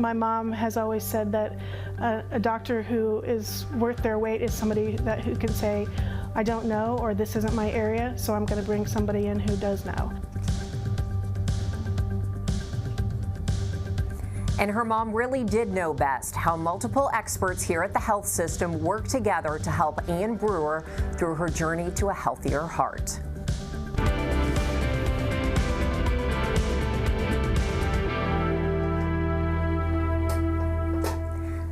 My mom has always said that a doctor who is worth their weight is somebody who can say, I don't know, or this isn't my area, so I'm going to bring somebody in who does know. And her mom really did know best how multiple experts here at the health system work together to help Ann Brewer through her journey to a healthier heart.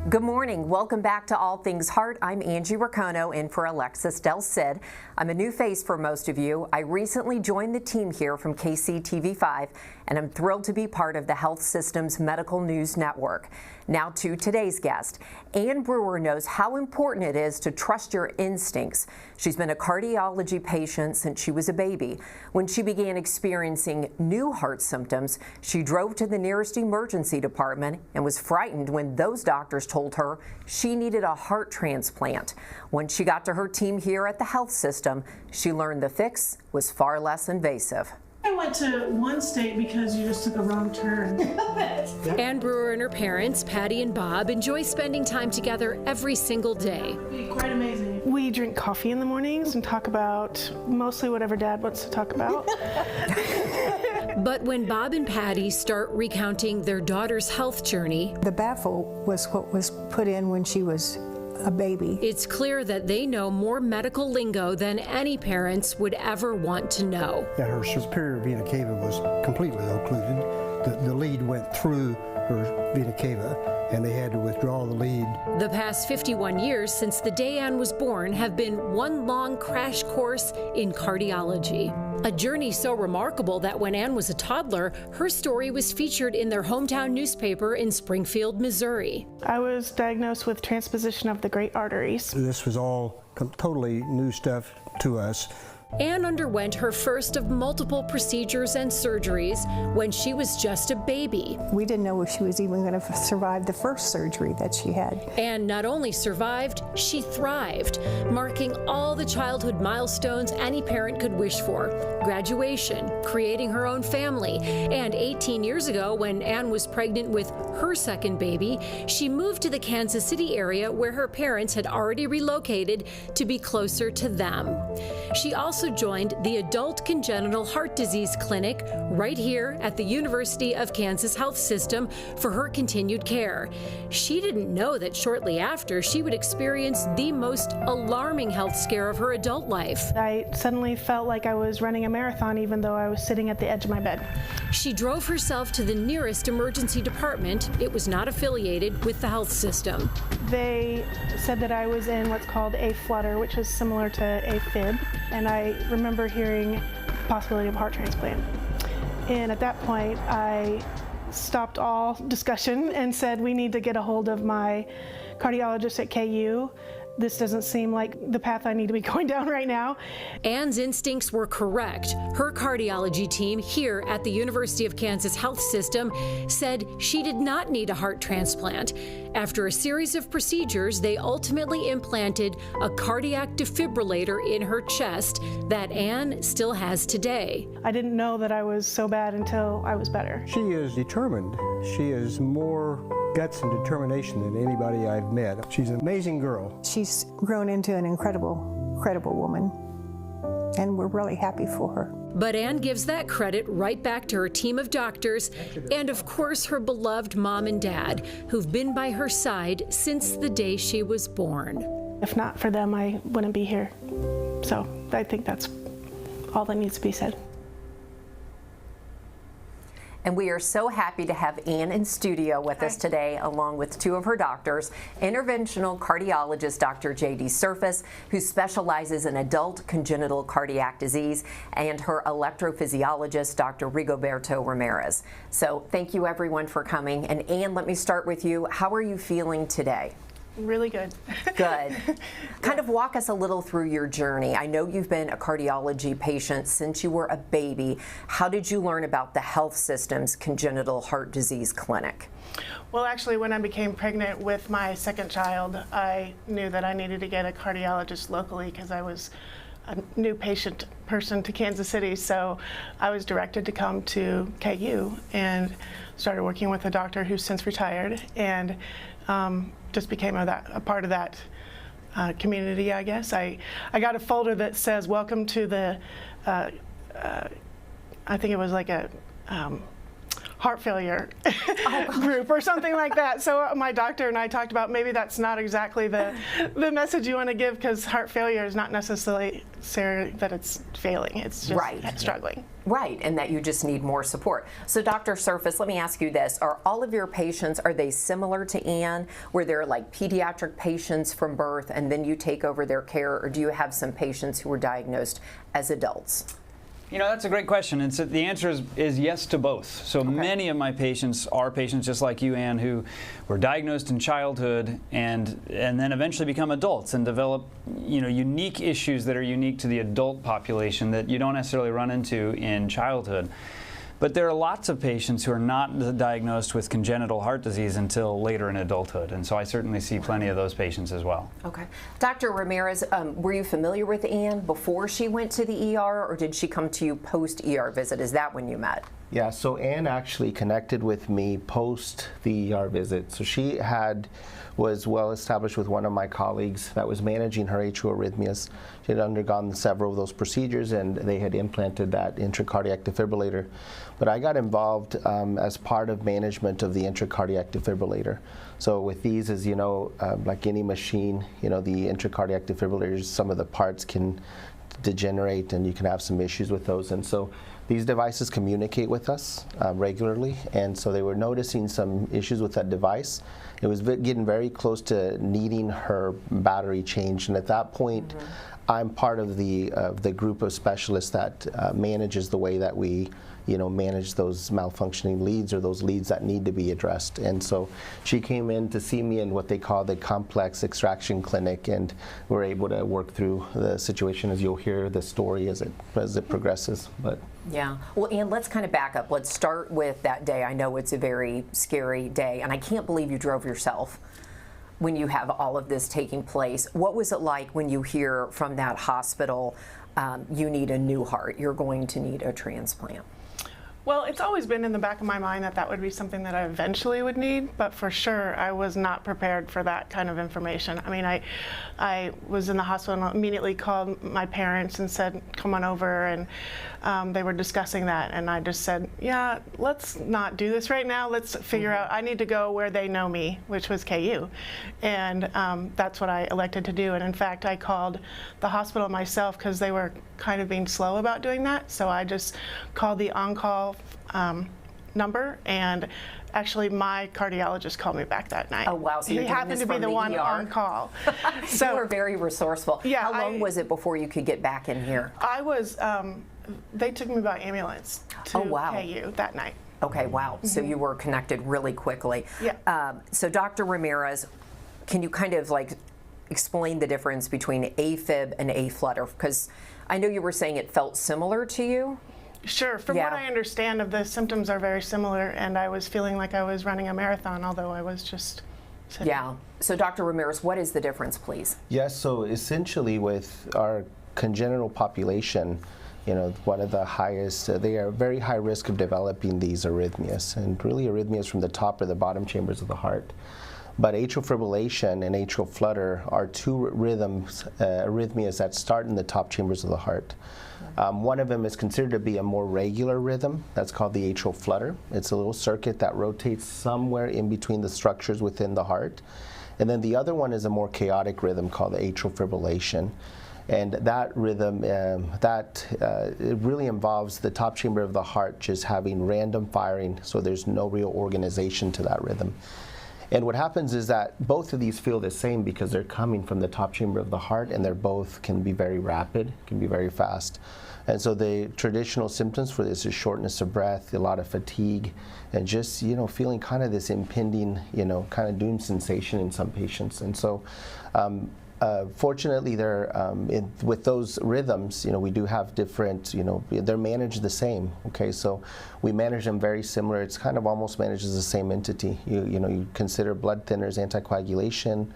Good morning. Welcome back to All Things Heart. I'm Angie Riccono in for Alexis Del Cid. I'm a new face for most of you. I recently joined the team here from KCTV5, and I'm thrilled to be part of the health system's medical news network. Now to today's guest. Ann Brewer knows how important it is to trust your instincts. She's been a cardiology patient since she was a baby. When she began experiencing new heart symptoms, she drove to the nearest emergency department and was frightened when those doctors told her she needed a heart transplant. When she got to her team here at the health system, she learned the fix was far less invasive. I went to one state because you just took a wrong turn. Ann Brewer and her parents, Patty and Bob, enjoy spending time together every single day. Quite amazing. We drink coffee in the mornings and talk about mostly whatever Dad wants to talk about. But when Bob and Patty start recounting their daughter's health journey, the baffle was what was put in when she was a baby. It's clear that they know more medical lingo than any parents would ever want to know. Yeah, her superior vena cava was completely occluded. The lead went through her vena cava, and they had to withdraw the lead. The past 51 years since the day Ann was born have been one long crash course in cardiology. A journey so remarkable that when Ann was a toddler, her story was featured in their hometown newspaper in Springfield, Missouri. I was diagnosed with transposition of the great arteries. This was all totally new stuff to us. Ann underwent her first of multiple procedures and surgeries when she was just a baby. We didn't know if she was even going to survive the first surgery that she had. Ann not only survived, she thrived, marking all the childhood milestones any parent could wish for. Graduation, creating her own family, and 18 years ago, when Ann was pregnant with her second baby, she moved to the Kansas City area where her parents had already relocated to be closer to them. She also joined the Adult Congenital Heart Disease Clinic right here at the University of Kansas Health System for her continued care. She didn't know that shortly after she would experience the most alarming health scare of her adult life. I suddenly felt like I was running a marathon even though I was sitting at the edge of my bed. She drove herself to the nearest emergency department. It was not affiliated with the health system. They said that I was in what's called a Flutter, which is similar to a fib, and I remember hearing the possibility of heart transplant. And at that point, I stopped all discussion and said, we need to get a hold of my cardiologist at KU. This doesn't seem like the path I need to be going down right now. Ann's instincts were correct. Her cardiology team here at the University of Kansas Health System said she did not need a heart transplant. After a series of procedures, they ultimately implanted a cardiac defibrillator in her chest that Ann still has today. I didn't know that I was so bad until I was better. She is determined. She has more guts and determination than anybody I've met. She's an amazing girl. She's grown into an incredible woman, and we're really happy for her. But Ann gives that credit right back to her team of doctors and, of course, her beloved mom and dad, who've been by her side since the day she was born. If not for them, I wouldn't be here. So I think that's all that needs to be said. And we are so happy to have Ann in studio with us today, along with two of her doctors, interventional cardiologist Dr. J.D. Surface, who specializes in adult congenital cardiac disease, and her electrophysiologist, Dr. Rigoberto Ramirez. So thank you everyone for coming. And Ann, let me start with you. How are you feeling today? Really good. Good. Kind of walk us a little through your journey. I know you've been a cardiology patient since you were a baby. How did you learn about the health system's congenital heart disease clinic? Well, actually, when I became pregnant with my second child, I knew that I needed to get a cardiologist locally because I was a new patient person to Kansas City, so I was directed to come to KU and started working with a doctor who's since retired, and just became a part of that community, I guess. I got a folder that says, "Welcome to the," I think it was like a heart failure group or something like that. So my doctor and I talked about maybe that's not exactly the message you want to give, because heart failure is not necessarily that it's failing, it's just struggling. Right, and that you just need more support. So Dr. Surface, let me ask you this. Are all of your patients, are they similar to Ann, where they're like pediatric patients from birth and then you take over their care, or do you have some patients who were diagnosed as adults? You know, that's a great question. The answer is yes to both. So many of my patients are patients just like you, Ann, who were diagnosed in childhood and then eventually become adults and develop, you know, unique issues that are unique to the adult population that you don't necessarily run into in childhood. But there are lots of patients who are not diagnosed with congenital heart disease until later in adulthood, and so I certainly see plenty of those patients as well. Okay. Dr. Ramirez, were you familiar with Ann before she went to the ER, or did she come to you post-ER visit? Is that when you met? Yeah, so Ann actually connected with me post the ER visit. So she was well established with one of my colleagues that was managing her atrial arrhythmias. She had undergone several of those procedures, and they had implanted that intracardiac defibrillator. But I got involved as part of management of the intracardiac defibrillator. So with these, as you know, like any machine, you know, the intracardiac defibrillators, some of the parts can degenerate and you can have some issues with those. And so these devices communicate with us regularly, and so they were noticing some issues with that device. It was getting very close to needing her battery changed, and at that point, I'm part of the group of specialists that manages the way that we, you know, manage those malfunctioning leads or those leads that need to be addressed. And so she came in to see me in what they call the complex extraction clinic, and we're able to work through the situation, as you'll hear the story as it progresses. But yeah. Well, Ann, let's kind of back up. Let's start with that day. I know it's a very scary day, and I can't believe you drove yourself when you have all of this taking place. What was it like when you hear from that hospital, you need a new heart, you're going to need a transplant? Well, it's always been in the back of my mind that that would be something that I eventually would need, but for sure I was not prepared for that kind of information. I mean, I was in the hospital and immediately called my parents and said, come on over, and they were discussing that, and I just said, yeah, let's not do this right now. Let's figure out, I need to go where they know me, which was KU. And that's what I elected to do. And in fact, I called the hospital myself because they were kind of being slow about doing that. So I just called the on-call number, and actually my cardiologist called me back that night. Oh wow, so he happened to be the one on call. So you were very resourceful. Yeah, how long was it before you could get back in here? I was, they took me by ambulance to KU that night. Okay, wow. So you were connected really quickly. Yeah. So Dr. Ramirez, can you kind of like explain the difference between AFib and A-flutter? Because I know you were saying it felt similar to you. Sure. From what I understand, the symptoms are very similar, and I was feeling like I was running a marathon, although I was just sitting. Yeah. So Dr. Ramirez, what is the difference, please? Yes, so essentially with our congenital population, you know, one of the highest, they are very high risk of developing these arrhythmias, and really arrhythmias from the top or the bottom chambers of the heart. But atrial fibrillation and atrial flutter are two rhythms, arrhythmias that start in the top chambers of the heart. One of them is considered to be a more regular rhythm. That's called the atrial flutter. It's a little circuit that rotates somewhere in between the structures within the heart. And then the other one is a more chaotic rhythm called the atrial fibrillation. And that rhythm, it really involves the top chamber of the heart just having random firing, so there's no real organization to that rhythm. And what happens is that both of these feel the same because they're coming from the top chamber of the heart, and they're both can be very rapid, can be very fast. And so the traditional symptoms for this is shortness of breath, a lot of fatigue, and just, you know, feeling kind of this impending, you know, kind of doom sensation in some patients. And so fortunately, with those rhythms, you know, we do have different, you know, they're managed the same. Okay, so we manage them very similar. It's kind of almost managed as the same entity. You know, you consider blood thinners, anticoagulation,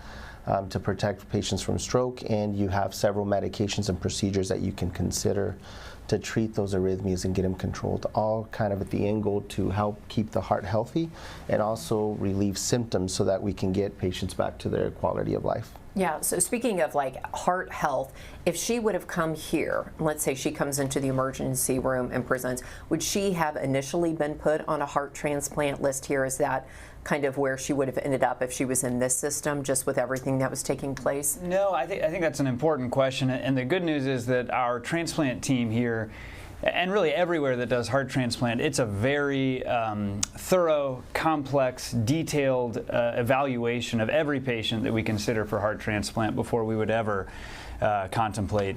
to protect patients from stroke, and you have several medications and procedures that you can consider to treat those arrhythmias and get them controlled, all kind of at the end goal to help keep the heart healthy and also relieve symptoms so that we can get patients back to their quality of life. Yeah, so speaking of like heart health, if she would have come here, let's say she comes into the emergency room and presents, would she have initially been put on a heart transplant list here? Is that kind of where she would have ended up if she was in this system, just with everything that was taking place? No, I think that's an important question, and the good news is that our transplant team here, and really everywhere that does heart transplant, it's a very thorough, complex, detailed evaluation of every patient that we consider for heart transplant before we would ever contemplate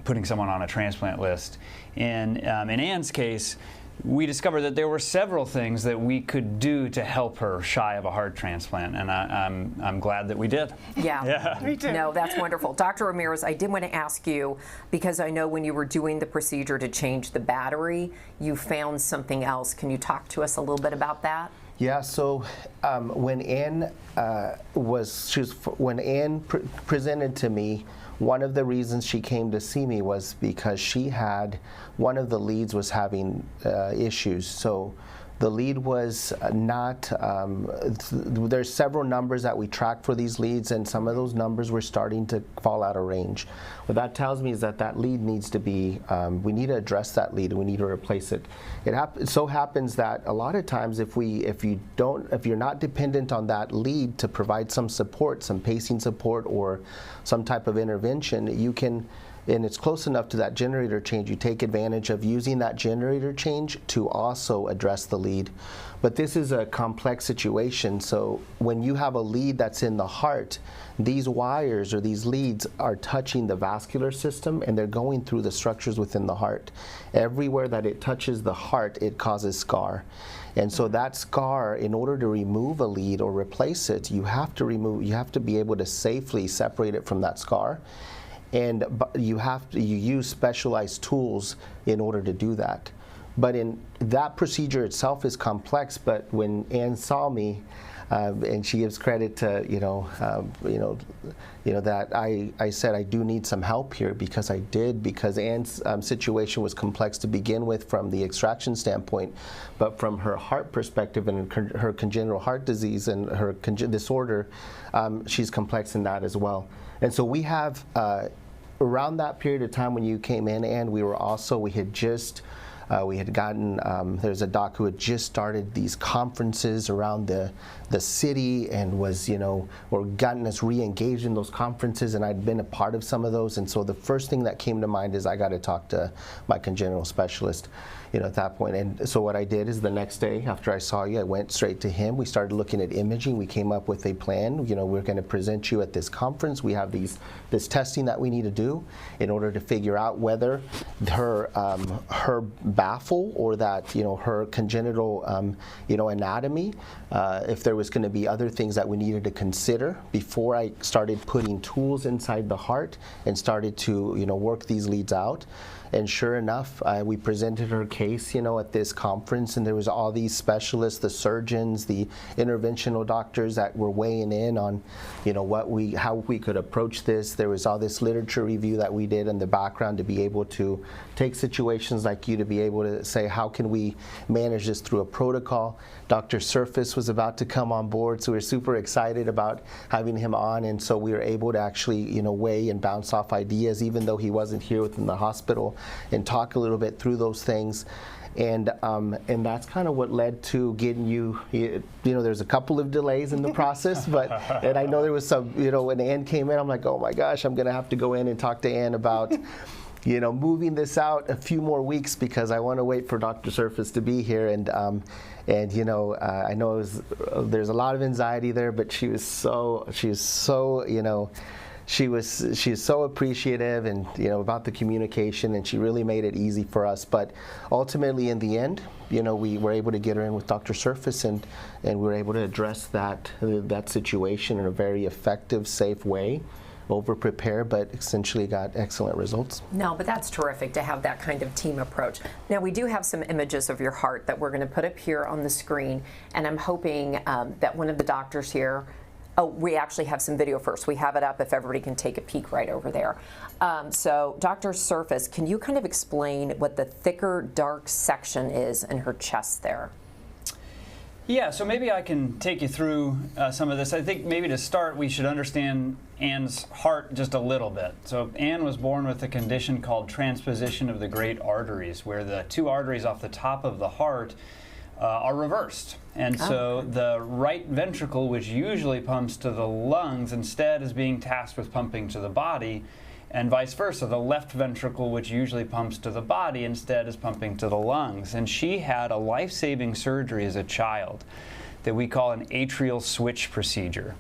putting someone on a transplant list. And in Anne's case, we discovered that there were several things that we could do to help her shy of a heart transplant, and I'm glad that we did. Yeah. Me too. No, that's wonderful. Dr. Ramirez, I did want to ask you, because I know when you were doing the procedure to change the battery, you found something else. Can you talk to us a little bit about that? Yeah, so when Anne presented to me, one of the reasons she came to see me was because she had, one of the leads was having issues. So the lead was not, there's several numbers that we track for these leads, and some of those numbers were starting to fall out of range. What that tells me is that that lead needs to be, we need to address that lead and we need to replace it. It so happens that a lot of times if you're not dependent on that lead to provide some support, some pacing support or some type of intervention, you can, and it's close enough to that generator change, you take advantage of using that generator change to also address the lead. But this is a complex situation, so when you have a lead that's in the heart, these wires or these leads are touching the vascular system and they're going through the structures within the heart. Everywhere that it touches the heart, it causes scar. And so that scar, in order to remove a lead or replace it, you have to be able to safely separate it from that scar. And you use specialized tools in order to do that. But in that procedure itself is complex. But when Anne saw me, and she gives credit to that I said I do need some help here, because because Anne's situation was complex to begin with from the extraction standpoint, but from her heart perspective and her congenital heart disease and her disorder, she's complex in that as well. And so we have, around that period of time when you came in, and we had gotten, there's a doc who had just started these conferences around the city and was, or gotten us re-engaged in those conferences, and I'd been a part of some of those. And so the first thing that came to mind is I got to talk to my congenital specialist, at that point. And so what I did is the next day after I saw you, I went straight to him. We started looking at imaging. We came up with a plan. We're going to present you at this conference. We have this testing that we need to do in order to figure out whether her baffle or that, her congenital, anatomy, if there was going to be other things that we needed to consider before I started putting tools inside the heart and started to, work these leads out. And sure enough, we presented her case, at this conference, and there was all these specialists, the surgeons, the interventional doctors that were weighing in on, how we could approach this. There was all this literature review that we did in the background to be able to take situations like you to be able to say, how can we manage this through a protocol? Dr. Surface was about to come on board, so we were super excited about having him on, and so we were able to actually, weigh and bounce off ideas, even though he wasn't here within the hospital, and talk a little bit through those things. And that's kind of what led to getting you, there's a couple of delays in the process, and I know there was some, when Anne came in, I'm like, oh my gosh, I'm gonna have to go in and talk to Anne about, moving this out a few more weeks, because I want to wait for Dr. Surface to be here. And I know there's a lot of anxiety there, but she was so appreciative and about the communication, and she really made it easy for us. But ultimately, in the end, we were able to get her in with Dr. Surface, and we were able to address that situation in a very effective, safe way. Over-prepare, but essentially got excellent results. No, but that's terrific to have that kind of team approach. Now, we do have some images of your heart that we're going to put up here on the screen, and I'm hoping that one of the doctors here Oh, we actually have some video first. We have it up if everybody can take a peek right over there. So Dr. Surface, can you kind of explain what the thicker dark section is in her chest there? Yeah, so maybe I can take you through some of this. I think maybe to start we should understand Anne's heart just a little bit. So Anne was born with a condition called transposition of the great arteries, where the two arteries off the top of the heart are reversed. And so the right ventricle, which usually pumps to the lungs, instead is being tasked with pumping to the body, and vice versa. The left ventricle, which usually pumps to the body, instead is pumping to the lungs. And she had a life-saving surgery as a child that we call an atrial switch procedure.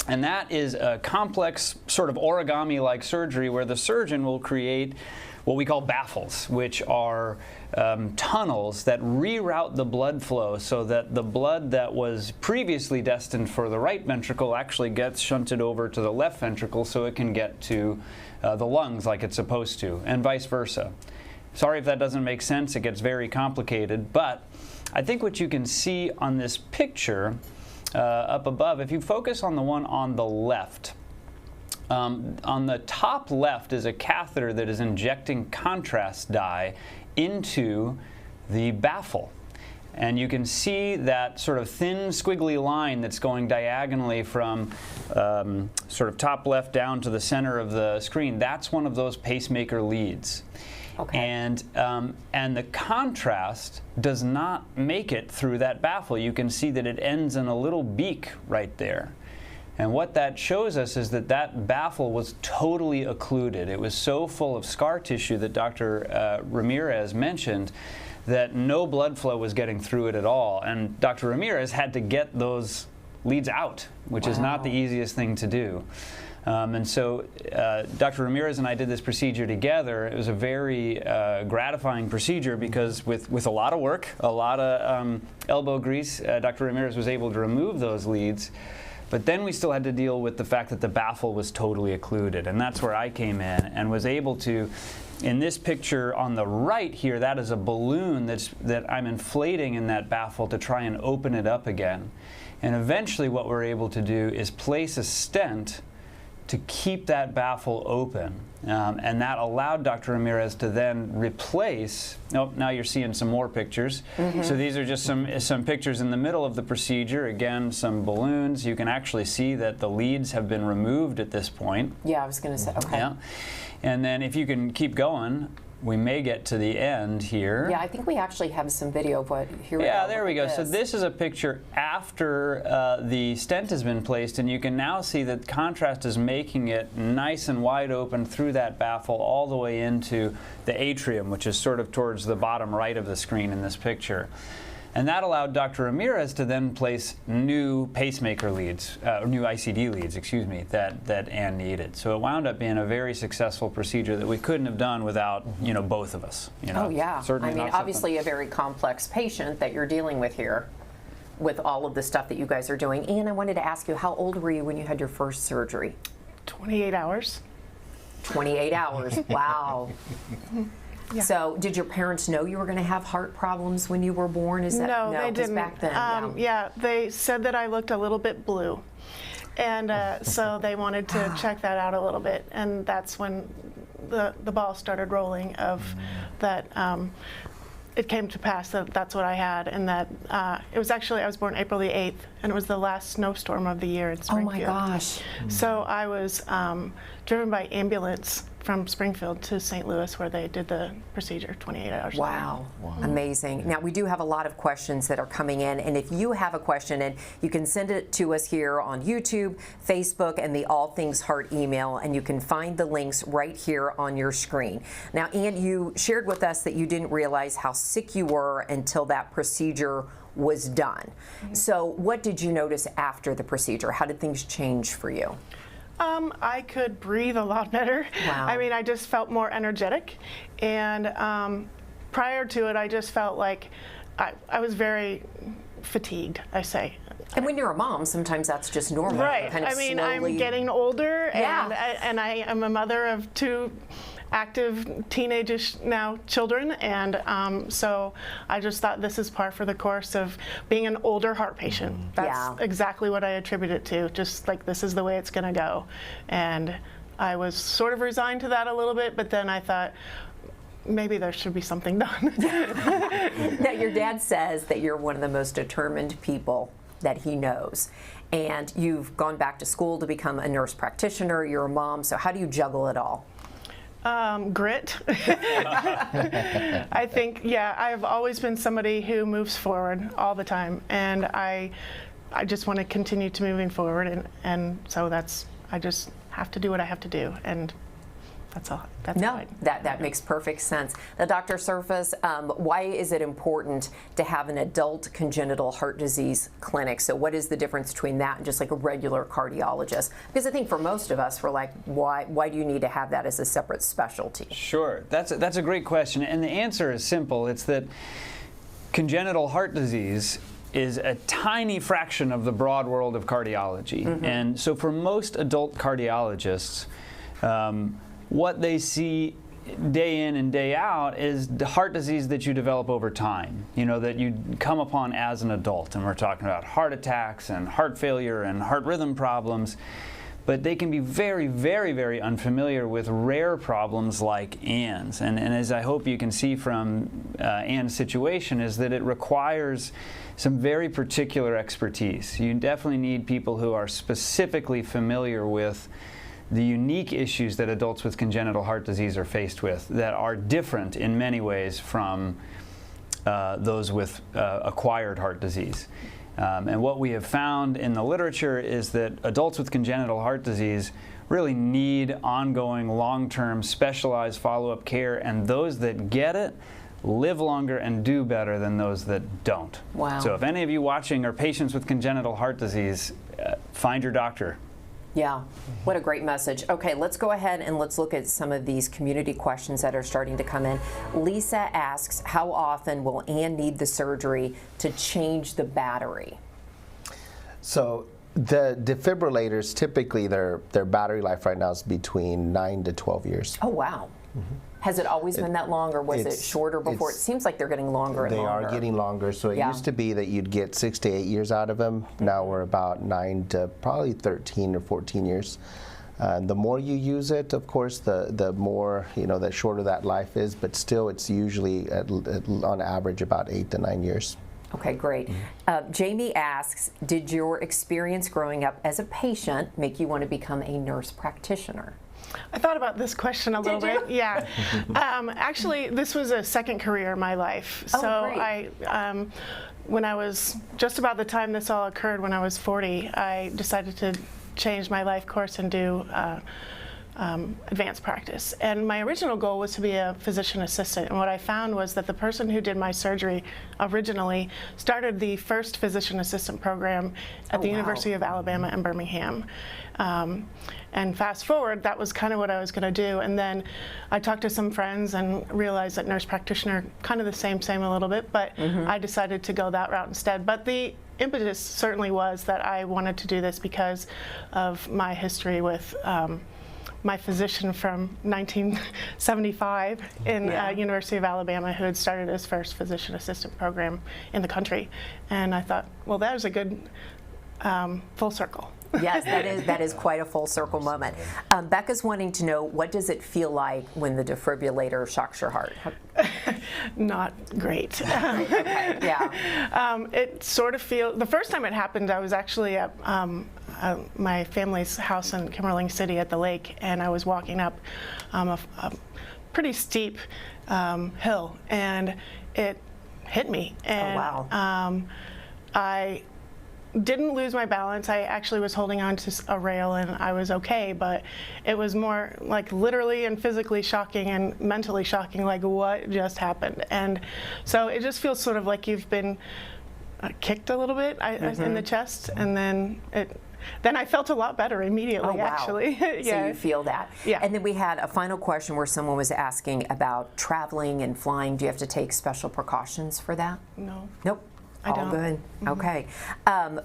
And that is a complex, sort of origami-like surgery where the surgeon will create what we call baffles, which are tunnels that reroute the blood flow so that the blood that was previously destined for the right ventricle actually gets shunted over to the left ventricle so it can get to the lungs like it's supposed to, and vice versa. Sorry if that doesn't make sense. It gets very complicated, but I think what you can see on this picture up above, if you focus on the one on the left, on the top left is a catheter that is injecting contrast dye into the baffle. And you can see that sort of thin, squiggly line that's going diagonally from sort of top left down to the center of the screen. That's one of those pacemaker leads. Okay. And the contrast does not make it through that baffle. You can see that it ends in a little beak right there. And what that shows us is that that baffle was totally occluded. It was so full of scar tissue that Dr. Ramirez mentioned that no blood flow was getting through it at all. And Dr. Ramirez had to get those leads out, which is not the easiest thing to do. And so Dr. Ramirez and I did this procedure together. It was a very gratifying procedure because with a lot of work, a lot of elbow grease, Dr. Ramirez was able to remove those leads. But then we still had to deal with the fact that the baffle was totally occluded. And that's where I came in and was able to, in this picture on the right here, that is a balloon that I'm inflating in that baffle to try and open it up again. And eventually what we're able to do is place a stent to keep that baffle open. And that allowed Dr. Ramirez to then replace, now you're seeing some more pictures. So these are just some pictures in the middle of the procedure. Again, some balloons. You can actually see that the leads have been removed at this point. Yeah, I was going to say, okay. Yeah. And then if you can keep going, we may get to the end here. Yeah, I think we actually have some video, but here we go. Yeah, there we go. So this is a picture after the stent has been placed, and you can now see that contrast is making it nice and wide open through that baffle all the way into the atrium, which is sort of towards the bottom right of the screen in this picture. And that allowed Dr. Ramirez to then place new pacemaker leads, or new ICD leads, excuse me, that Anne needed. So it wound up being a very successful procedure that we couldn't have done without, both of us. Oh yeah, Certainly I mean, not obviously a very complex patient that you're dealing with here with all of the stuff that you guys are doing. Anne, I wanted to ask you, how old were you when you had your first surgery? 28 hours. 28 hours, wow. Yeah. So, did your parents know you were going to have heart problems when you were born? Is that no, they 'cause didn't. Back then, yeah, they said that I looked a little bit blue, and so they wanted to check that out a little bit, and that's when the ball started rolling of that. It came to pass that that's what I had, and that it was actually, I was born April the 8th, and it was the last snowstorm of the year in Springfield. Oh my gosh. So I was driven by ambulance from Springfield to St. Louis, where they did the procedure 28 hours later. Wow. Amazing. Now, we do have a lot of questions that are coming in, and if you have a question, and you can send it to us here on YouTube, Facebook, and the All Things Heart email, and you can find the links right here on your screen. Now, Anne, you shared with us that you didn't realize how sick you were until that procedure was done. So what did you notice after the procedure? How did things change for you? I could breathe a lot better. Wow. I mean, I just felt more energetic. And prior to it, I just felt like I was very fatigued, I say. And when you're a mom, sometimes that's just normal. Right. Kind of I mean, slowly... I'm getting older, Yeah. and I am a mother of two active teenage-ish now children, and so I just thought this is par for the course of being an older heart patient. That's exactly what I attribute it to, just like this is the way it's going to go. And I was sort of resigned to that a little bit, but then I thought, maybe there should be something done. Now, your dad says that you're one of the most determined people that he knows. And you've gone back to school to become a nurse practitioner, you're a mom, so how do you juggle it all? Grit. I think, I've always been somebody who moves forward all the time, and I just want to continue to moving forward, and so I just have to do what I have to do, and that's all. That makes perfect sense. Now, Dr. Surface, why is it important to have an adult congenital heart disease clinic? So what is the difference between that and just like a regular cardiologist? Because I think for most of us, we're like, why do you need to have that as a separate specialty? Sure, that's a great question, and the answer is simple. It's that congenital heart disease is a tiny fraction of the broad world of cardiology. And so for most adult cardiologists, what they see day in and day out is the heart disease that you develop over time, that you come upon as an adult. And we're talking about heart attacks and heart failure and heart rhythm problems. But they can be very, very, very unfamiliar with rare problems like Ann's. And as I hope you can see from Ann's situation, is that it requires some very particular expertise. You definitely need people who are specifically familiar with the unique issues that adults with congenital heart disease are faced with that are different in many ways from those with acquired heart disease. And what we have found in the literature is that adults with congenital heart disease really need ongoing, long-term, specialized follow-up care, and those that get it live longer and do better than those that don't. Wow. So if any of you watching are patients with congenital heart disease, find your doctor. Yeah, what a great message. Okay, let's go ahead and let's look at some of these community questions that are starting to come in. Lisa asks, how often will Ann need the surgery to change the battery? So the defibrillators, typically their battery life right now is between 9 to 12 years. Oh, wow. Has it always been that long, or was it shorter before? It seems like they're getting longer and longer. They are getting longer. So it used to be that you'd get 6 to 8 years out of them. Now we're about 9 to probably 13 or 14 years. The more you use it, of course, the more, the shorter that life is. But still, it's usually on average about 8 to 9 years. Okay, great. Jamie asks, did your experience growing up as a patient make you want to become a nurse practitioner? I thought about this question a little bit. Yeah. Actually, this was a second career in my life. Oh, so great. When I was just about the time this all occurred, when I was 40, I decided to change my life course and do advanced practice. And my original goal was to be a physician assistant. And what I found was that the person who did my surgery originally started the first physician assistant program at the University of Alabama in Birmingham. And fast forward, that was kind of what I was going to do. And then I talked to some friends and realized that nurse practitioner, kind of the same a little bit, but I decided to go that route instead. But the impetus certainly was that I wanted to do this because of my history with my physician from 1975 in University of Alabama, who had started his first physician assistant program in the country. And I thought, well, that was a good full circle. Yes, that is quite a full circle moment. Becca's wanting to know, what does it feel like when the defibrillator shocks your heart? Not great. Okay, yeah. It sort of feels, the first time it happened, I was actually at my family's house in Kimberling City at the lake, and I was walking up a pretty steep hill, and it hit me. And, oh, wow. I didn't lose my balance. I actually was holding on to a rail and I was okay, but it was more like literally and physically shocking and mentally shocking, like what just happened. And so it just feels sort of like you've been kicked a little bit in the chest, and then I felt a lot better immediately. Oh, wow. Actually. So you feel that. Yeah. And then we had a final question where someone was asking about traveling and flying. Do you have to take special precautions for that? No. Nope. I don't. All good. Okay.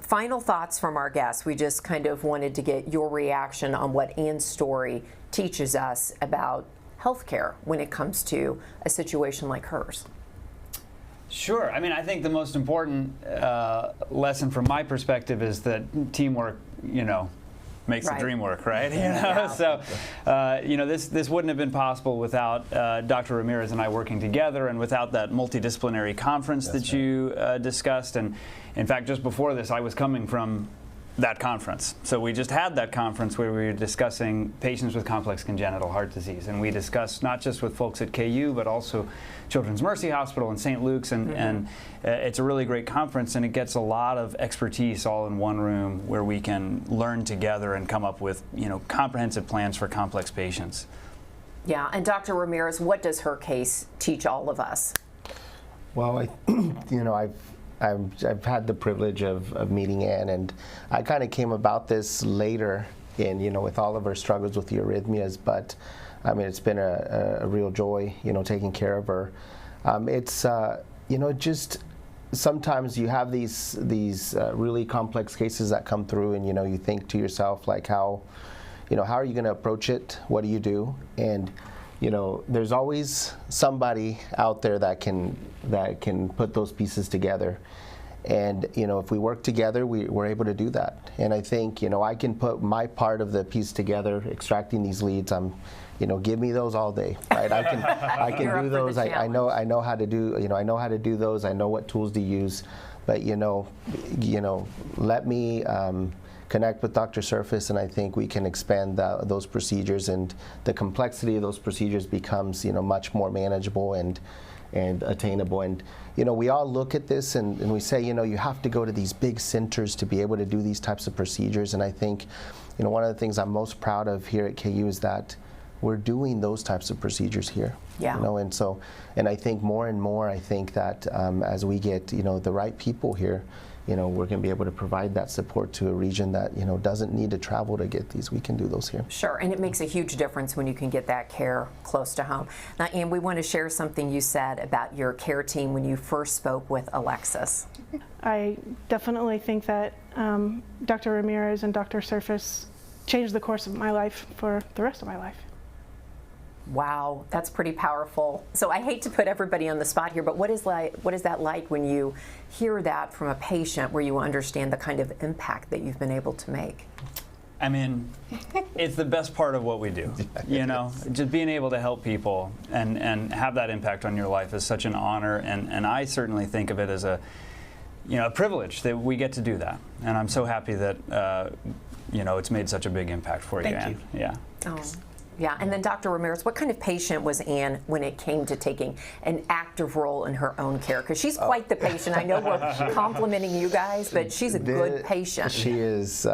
Final thoughts from our guests. We just kind of wanted to get your reaction on what Ann's story teaches us about healthcare when it comes to a situation like hers? Sure. I mean, I think the most important lesson from my perspective is that teamwork, makes the dream work, right? Yeah. So, this wouldn't have been possible without Dr. Ramirez and I working together, and without that multidisciplinary conference that you discussed. And in fact, just before this, I was coming from that conference. So we just had that conference where we were discussing patients with complex congenital heart disease, and we discussed not just with folks at KU, but also Children's Mercy Hospital and St. Luke's, and it's a really great conference, and it gets a lot of expertise all in one room where we can learn together and come up with comprehensive plans for complex patients. Yeah, and Dr. Ramirez, what does her case teach all of us? Well, I've had the privilege of meeting Ann, and I kind of came about this later in, with all of her struggles with the arrhythmias, but I mean, it's been a real joy, taking care of her. It's, just sometimes you have these really complex cases that come through, and, you think to yourself, like, how are you going to approach it? What do you do? And, there's always somebody out there that can put those pieces together. And, if we work together, we're able to do that. And I think, I can put my part of the piece together, extracting these leads. Give me those all day, right? I can do those. I know how to do, I know how to do those. I know what tools to use. But, let me connect with Dr. Surface, and I think we can expand those procedures, and the complexity of those procedures becomes, much more manageable and attainable. And we all look at this and we say, you have to go to these big centers to be able to do these types of procedures. And I think, one of the things I'm most proud of here at KU is that we're doing those types of procedures here. Yeah. And I think more and more, I think that as we get, the right people here, we're going to be able to provide that support to a region that, doesn't need to travel to get these. We can do those here. Sure, and it makes a huge difference when you can get that care close to home. Now, Ann, we want to share something you said about your care team when you first spoke with Alexis. I definitely think that Dr. Ramirez and Dr. Surface changed the course of my life for the rest of my life. Wow, that's pretty powerful. So I hate to put everybody on the spot here, but what is that like when you hear that from a patient, where you understand the kind of impact that you've been able to make? I mean, it's the best part of what we do. Just being able to help people and have that impact on your life is such an honor, and I certainly think of it as a privilege that we get to do that. And I'm so happy that it's made such a big impact for you, Ann. Yeah. Oh. Yeah, and then Dr. Ramirez, what kind of patient was Ann when it came to taking an active role in her own care? Because she's quite the patient. I know we're complimenting you guys, but she's a good patient. She is.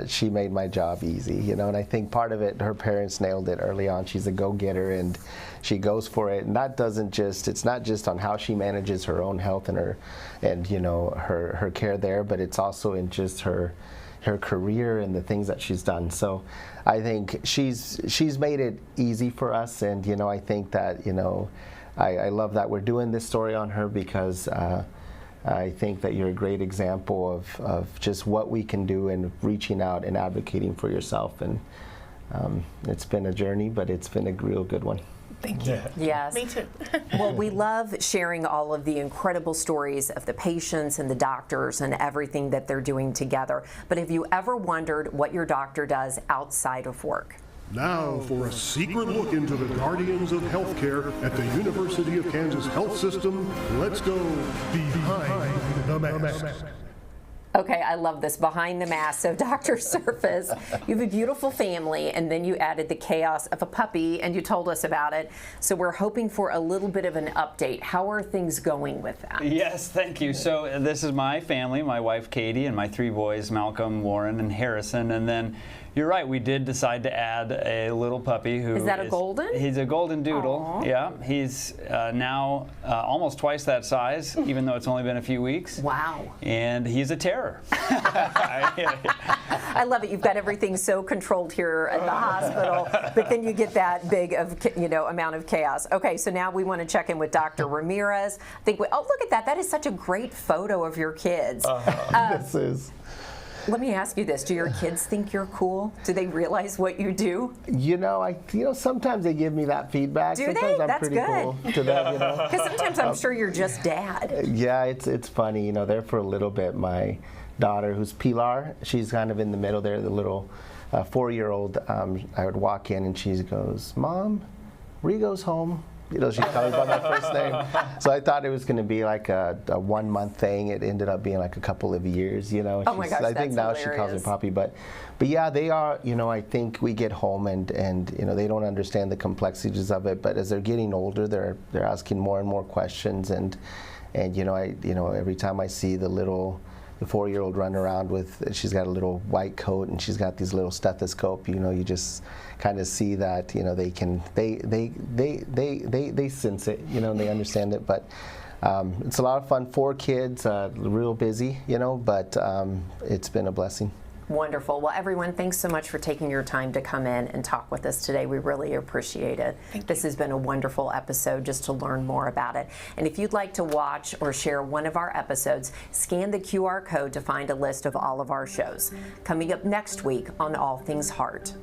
She made my job easy, and I think part of it, her parents nailed it early on. She's a go-getter, and she goes for it. And that it's not just on how she manages her own health and her care there, but it's also in just her career and the things that she's done. So I think she's made it easy for us, and I think that I love that we're doing this story on her, because I think that you're a great example of just what we can do in reaching out and advocating for yourself. And it's been a journey, but it's been a real good one. Thank you. Yes. Me too. Well, we love sharing all of the incredible stories of the patients and the doctors and everything that they're doing together. But have you ever wondered what your doctor does outside of work? Now for a secret look into the guardians of healthcare at the University of Kansas Health System. Let's go behind the mask. Okay, I love this, behind the mask. So Dr. Surface, you have a beautiful family, and then you added the chaos of a puppy, and you told us about it. So we're hoping for a little bit of an update. How are things going with that? Yes, thank you. So this is my family, my wife Katie, and my 3 boys, Malcolm, Warren, and Harrison. And then you're right, we did decide to add a little puppy who is that a golden? He's a golden doodle. Aww. Yeah, he's now almost twice that size, even though it's only been a few weeks. Wow. And he's a terror. I love it. You've got everything so controlled here at the hospital, but then you get that big of amount of chaos. Okay, so now we want to check in with Dr. Ramirez. I think look at that. That is such a great photo of your kids. This is. Let me ask you this: do your kids think you're cool? Do they realize what you do? Sometimes they give me that feedback. Do sometimes they? I'm That's pretty good. cool to them, Because sometimes I'm sure you're just dad. Yeah, it's funny, there for a little bit. My daughter, who's Pilar, she's kind of in the middle there, the little 4-year-old. I would walk in and she goes, "Mom, Rigo's home." She calls me by my first name. So I thought it was going to be like a 1-month thing. It ended up being like a couple of years, Oh my gosh, I think now hilarious. she calls me Poppy. But yeah, they are, I think we get home and they don't understand the complexities of it. But as they're getting older, they're asking more and more questions. And every time I see the 4-year-old run around she's got a little white coat and she's got these little stethoscope, you just kind of see that, they sense it, and they understand it. But it's a lot of fun. 4 kids, real busy, but it's been a blessing. Wonderful. Well, everyone, thanks so much for taking your time to come in and talk with us today. We really appreciate it. This has been a wonderful episode just to learn more about it. And if you'd like to watch or share one of our episodes, scan the QR code to find a list of all of our shows. Coming up next week on All Things Heart.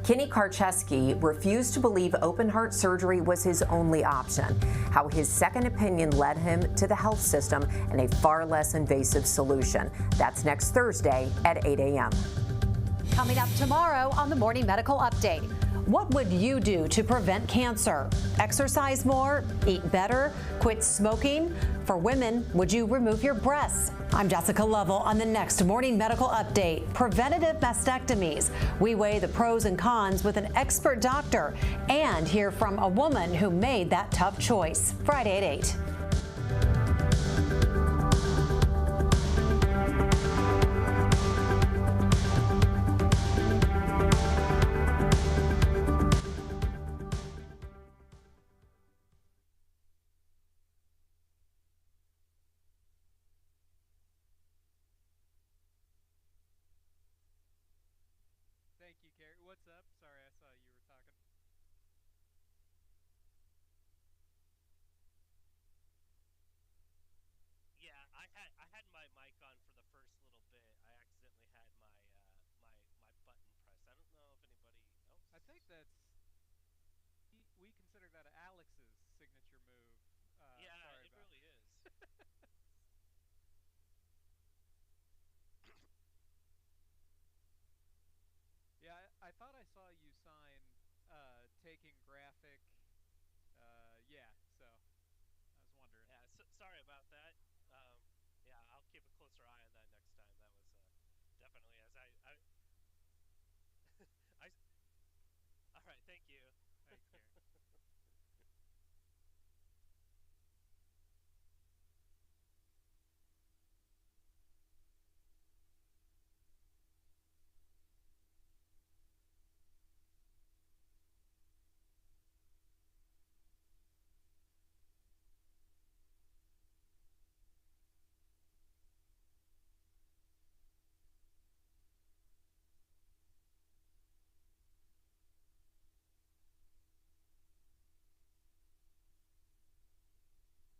Kenny Karcheski refused to believe open heart surgery was his only option, how his second opinion led him to the health system and a far less invasive solution. That's next Thursday at 8 a.m. Coming up tomorrow on the Morning Medical Update. What would you do to prevent cancer? Exercise more, eat better, quit smoking? For women, would you remove your breasts? I'm Jessica Lovell on the next Morning Medical Update. Preventative mastectomies. We weigh the pros and cons with an expert doctor and hear from a woman who made that tough choice. Friday at 8. Thank you, Carrie. What's up? Sorry, I saw you were talking. Yeah, I had my mic on for the first little bit. I accidentally had my my button pressed. I don't know if anybody else. I think that's we consider that Alex's signature move. Yeah, sorry it really is. Yeah, I thought I saw you sign taking graphic. Yeah, so I was wondering. Yeah, sorry about that. Yeah, I'll keep a closer eye on that next time. That was definitely as I